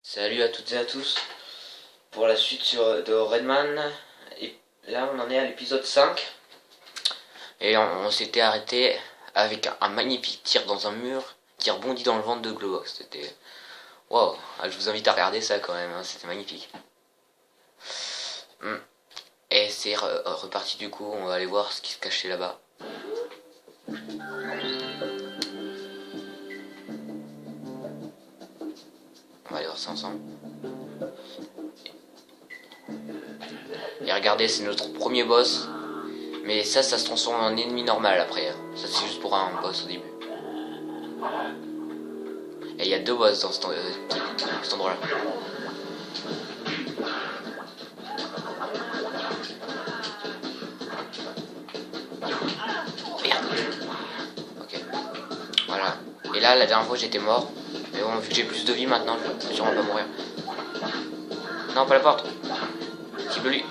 Salut à toutes et à tous pour la suite de Redman. Et là on en est à l'épisode 5 et on s'était arrêté avec un magnifique tir dans un mur qui rebondit dans le ventre de Globox. C'était waouh, je vous invite à regarder ça quand même, hein, c'était magnifique. Et c'est reparti du coup, on va aller voir ce qui se cachait là-bas. On va aller voir ça ensemble. Et regardez, c'est notre premier boss. Mais ça se transforme en ennemi normal après. Ça c'est juste pour un boss au début. Et il y a deux boss dans cet endroit-là. Merde. Ok. Voilà. Et là, la dernière fois j'étais mort. Mais bon, vu que j'ai plus de vie maintenant, je vais sûrement pas mourir. Non, pas la porte. Cible-lui.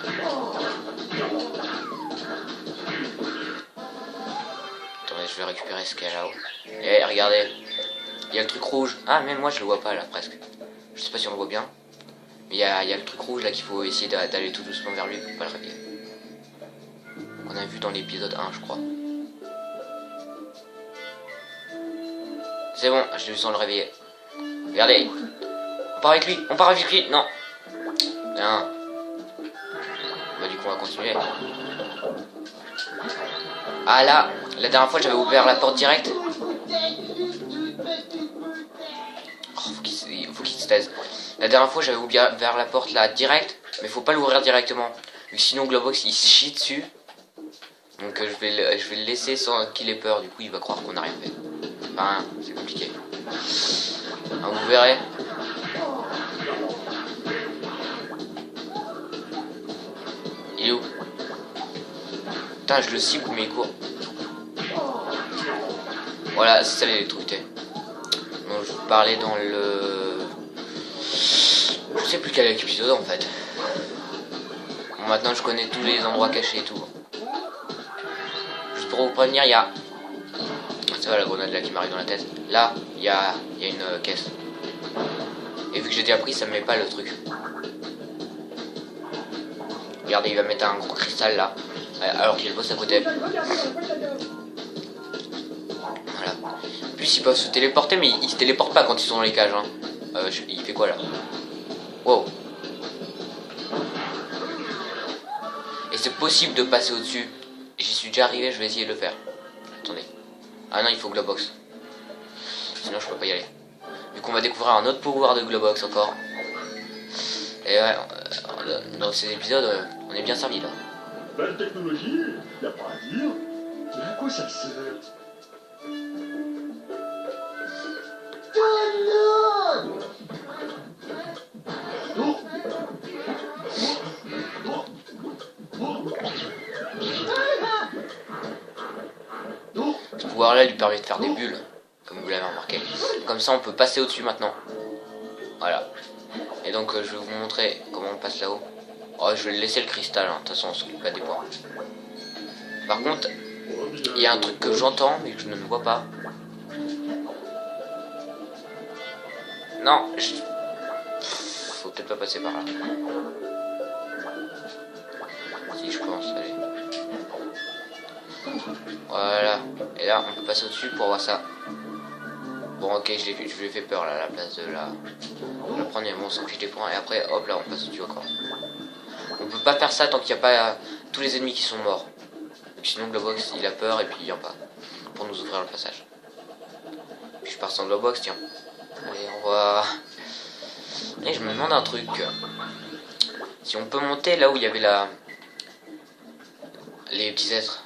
Attendez, je vais récupérer ce qu'il y a là-haut. Et regardez. Il y a le truc rouge. Ah, même moi je le vois pas là, presque. Je sais pas si on le voit bien. Mais il y a le truc rouge là qu'il faut essayer d'aller tout doucement vers lui pour pas le réveiller. On a vu dans l'épisode 1, je crois. C'est bon, je l'ai vu sans le réveiller. Regardez. On part avec lui. On part avec lui. Non. Bien. Bah du coup on va continuer. Ah là, la dernière fois j'avais ouvert la porte directe. Oh, faut qu'il se taise. La dernière fois j'avais ouvert la porte là direct, mais faut pas l'ouvrir directement. Sinon Globox il se chie dessus. Donc je vais le laisser sans qu'il ait peur, du coup il va croire qu'on a rien fait. Enfin, c'est compliqué. Ah, vous verrez. Il est où? Putain, je le cible mais il court. Voilà, c'est ça l'électricité. Donc je vous parlais dans le... Je sais plus quel épisode en fait. Bon, maintenant je connais tous les endroits cachés et tout. Juste pour vous prévenir, il y a... C'est la grenade là qui m'arrive dans la tête. Là, il y a une caisse. Et vu que j'ai déjà pris, ça me met pas le truc. Regardez, il va mettre un gros cristal là. Alors qu'il y a le boss à côté. Voilà. En plus, ils peuvent se téléporter, mais ils se téléportent pas quand ils sont dans les cages. Hein. Il fait quoi là? Wow. Et c'est possible de passer au-dessus. J'y suis déjà arrivé, je vais essayer de le faire. Attendez. Ah non, il faut Globox. Sinon, je peux pas y aller. Du coup, on va découvrir un autre pouvoir de Globox encore. Et ouais, dans ces épisodes, on est bien servi là. Belle technologie, y'a pas à dire. Mais à quoi ça sert? Ce pouvoir là lui permet de faire des bulles, comme vous l'avez remarqué. Comme ça on peut passer au-dessus maintenant. Voilà. Et donc je vais vous montrer comment on passe là-haut. Oh, je vais laisser le cristal, hein. De toute façon on s'occupe pas des points. Par contre, il y a un truc que j'entends mais que je ne vois pas. Non, faut peut-être pas passer par là. Si je pense, allez. Voilà. Et là, on peut passer au-dessus pour voir ça. Bon, ok, je lui ai fait peur là, à la place de la... On va prendre, bon, on s'en fiche des points. Et après, hop, là, on passe au-dessus encore. On peut pas faire ça tant qu'il n'y a pas tous les ennemis qui sont morts. Sinon, Globox, il a peur et puis il vient pas. Pour nous ouvrir le passage. Puis je pars sans Globox, tiens. Allez, on va... Et je me demande un truc. Si on peut monter là où il y avait les petits êtres.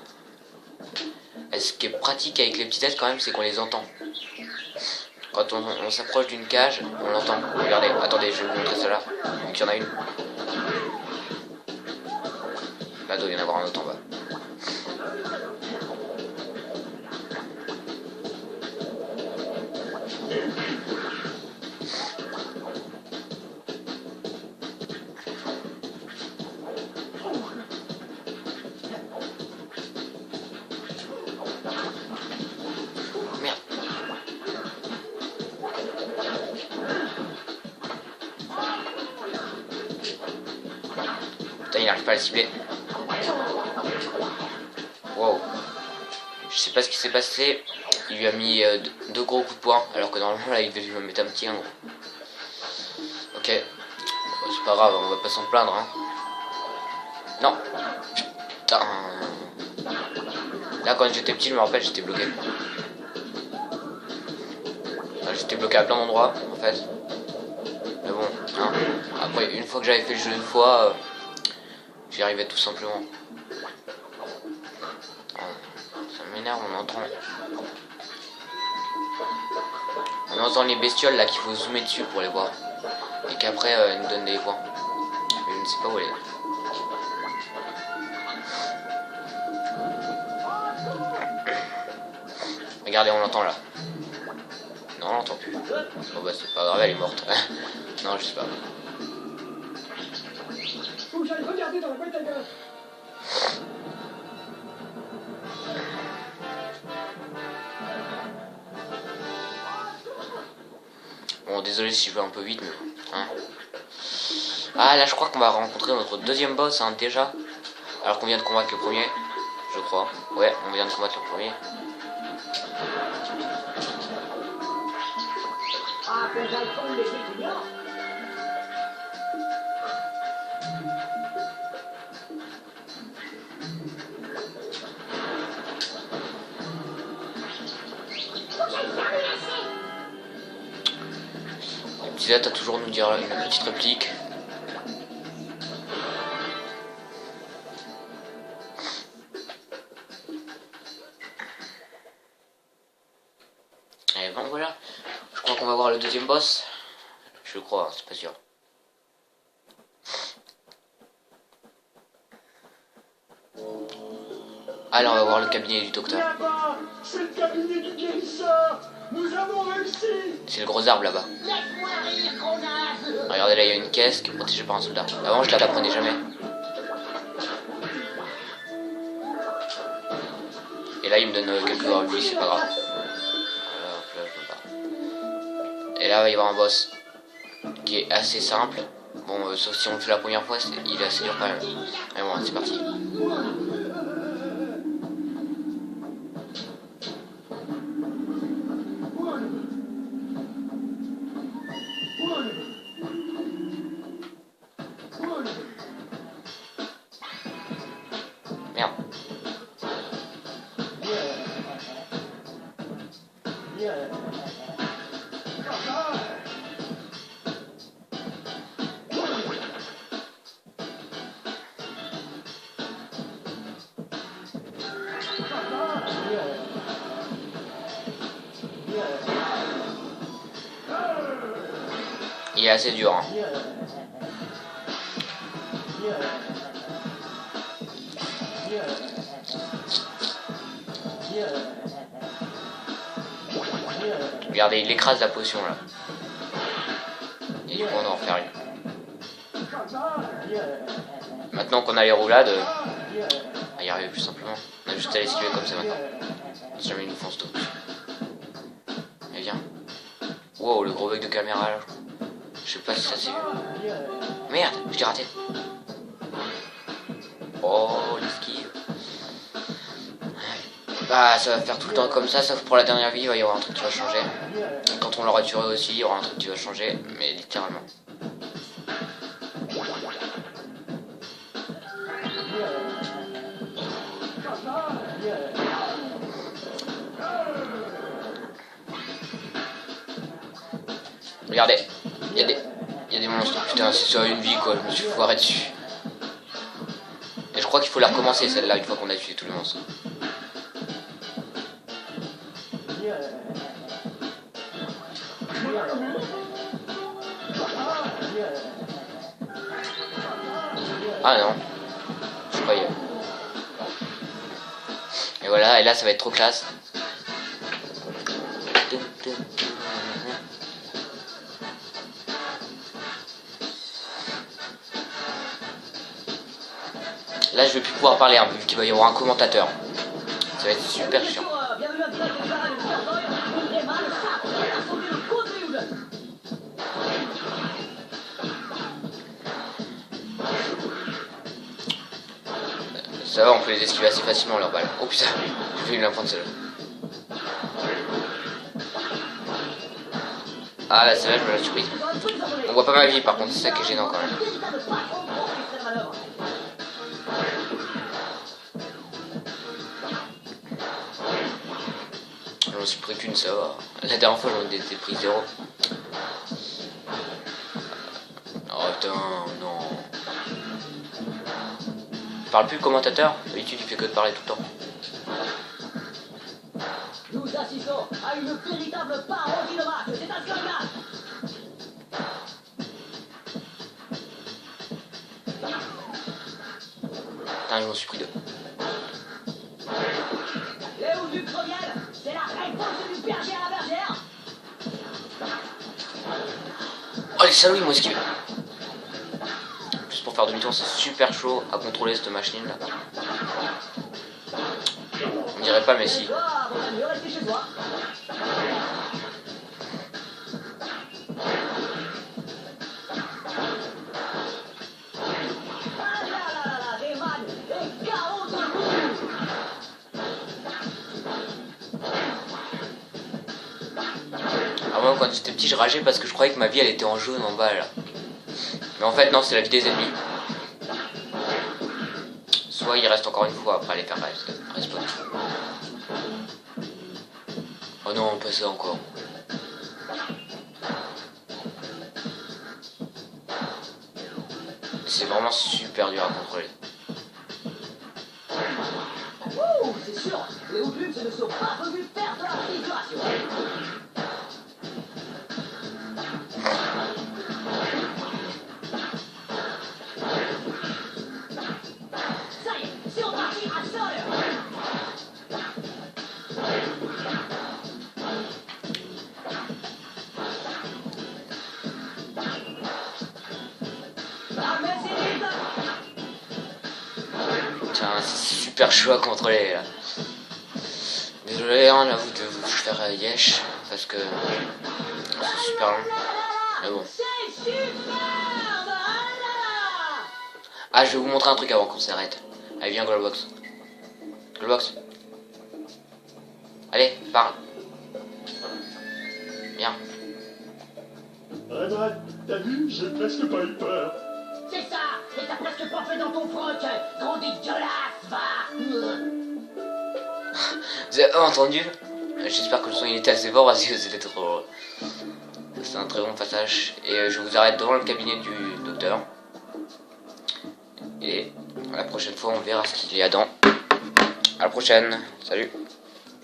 Et ce qui est pratique avec les petits êtres quand même, c'est qu'on les entend. Quand on s'approche d'une cage, on l'entend. Regardez, attendez, je vais vous montrer cela. Vu qu'il y en a une. Là, il doit y en avoir un autre en bas. j'arrive pas à le cibler. Wow. Je sais pas ce qui s'est passé. Il lui a mis deux gros coups de poing, alors que normalement là il devait lui mettre un petit gros. Ok. Bon, c'est pas grave, on va pas s'en plaindre. Hein. Non. Putain. Là quand j'étais petit, je me rappelle, j'étais bloqué. Enfin, j'étais bloqué à plein d'endroits en fait. Mais bon, hein. Après une fois que j'avais fait le jeu une fois, j'y arrivais tout simplement. Ça m'énerve, on entend les bestioles là qu'il faut zoomer dessus pour les voir. Et qu'après ils nous donnent des points. Mais je ne sais pas où elle est. Regardez, on l'entend là. Non, on l'entend plus. Bon bah c'est pas grave, elle est morte. Non, je sais pas. Faut que j'aille regarder dans la boîte à gaz. Bon, désolé si je vais un peu vite, mais... Hein. Ah, là, je crois qu'on va rencontrer notre deuxième boss, hein, déjà. Alors qu'on vient de combattre le premier, je crois. Ouais, on vient de combattre le premier. Ah, faut que j'aille prendre les étudiants. Là, t'as toujours nous dire une petite réplique. Et bon voilà, je crois qu'on va voir le deuxième boss. Je crois, c'est pas sûr. Allez, on va voir le cabinet du docteur. Là-bas, c'est le cabinet du guérisseur. Nous avons réussi. C'est le gros arbre là-bas. Regardez là, il y a une caisse qui est protégée par un soldat. Avant, je la prenais jamais. Et là, il me donne quelques heures de vie, c'est pas grave. Voilà, hop là, je peux pas. Et là, il va y avoir un boss qui est assez simple. Bon, sauf si on le fait la première fois, il est assez dur quand même. Mais bon, c'est parti. Merde. Il est assez dur, hein. Regardez, il écrase la potion là. Et du coup on en refaire une. Maintenant qu'on a les roulades, on va y arriver plus simplement. On a juste à l'esquiver comme ça maintenant. Si jamais il nous fonce tout. Et viens. Wow, le gros bug de caméra là. Je sais pas si ça s'est vu. Merde, je l'ai raté. Oh, l'esquive. Bah, ça va faire tout le temps comme ça, sauf pour la dernière vie, il va y avoir un truc qui va changer. Et quand on l'aura tué aussi, il y aura un truc qui va changer, mais littéralement. Regardez, il y a des monstres. Putain, c'est sur une vie quoi, je me suis foiré dessus. Et je crois qu'il faut la recommencer celle-là une fois qu'on a tué tous les monstres. Ah non, je croyais. Et voilà, et là ça va être trop classe. Là je vais plus pouvoir parler un peu vu qu'il va y avoir un commentateur. Ça va être super chiant. Ça va, on peut les esquiver assez facilement leurs balles. Oh putain, j'ai failli me la prendre celle-là. Ah là, celle-là, je me la surprise. On voit pas ma vie par contre, c'est ça qui est gênant quand même. J'en suis pris qu'une, ça va. La dernière fois, j'en étais pris 0. Oh putain, non. Parle plus le commentateur. D'habitude, il fait que de parler tout le temps. Nous assistons à une véritable parodie de match. C'est un scandale. Putain, je m'en suis pris 2. Léo Ducreviel, c'est la réponse du berger à la bergère. Oh les salauds, ils m'ont esquivé. Juste pour faire demi-tour, c'est super chaud à contrôler cette machine là. On dirait pas, mais si. Ah, vaut mieux rester chez toi. Ah là là là là, des vannes, des carreaux de boue. Ah moi quand j'étais petit je rageais parce que je croyais que ma vie elle était en jaune en bas là. Mais en fait non, c'est la vie des ennemis. Soit il reste encore une fois après les faire respawn. Oh non, pas ça encore. C'est vraiment super dur à contrôler. Ouh, c'est sûr, les Hootlums ne sont pas venus perdre leur figuration. Ça y est, c'est reparti à 100 heures. Ah, mais c'est vite. Putain, c'est super chaud à contrôler là. Désolé, hein, j'avoue de vous faire yesh parce que c'est super long. Mais bon. C'est superbe. Ah, je vais vous montrer un truc avant qu'on s'arrête. Allez, viens, Globox. Globox. Allez, parle. Viens. Arrête, t'as vu, j'ai presque pas eu peur. C'est ça. Et t'as presque pas fait dans ton froc. Gros dégueulasse, va. Vous avez entendu? J'espère que le son il était assez fort parce que c'était trop drôle. C'est un très bon passage. Et je vous arrête devant le cabinet du docteur. Et la prochaine fois on verra ce qu'il y a dedans. À la prochaine. Salut.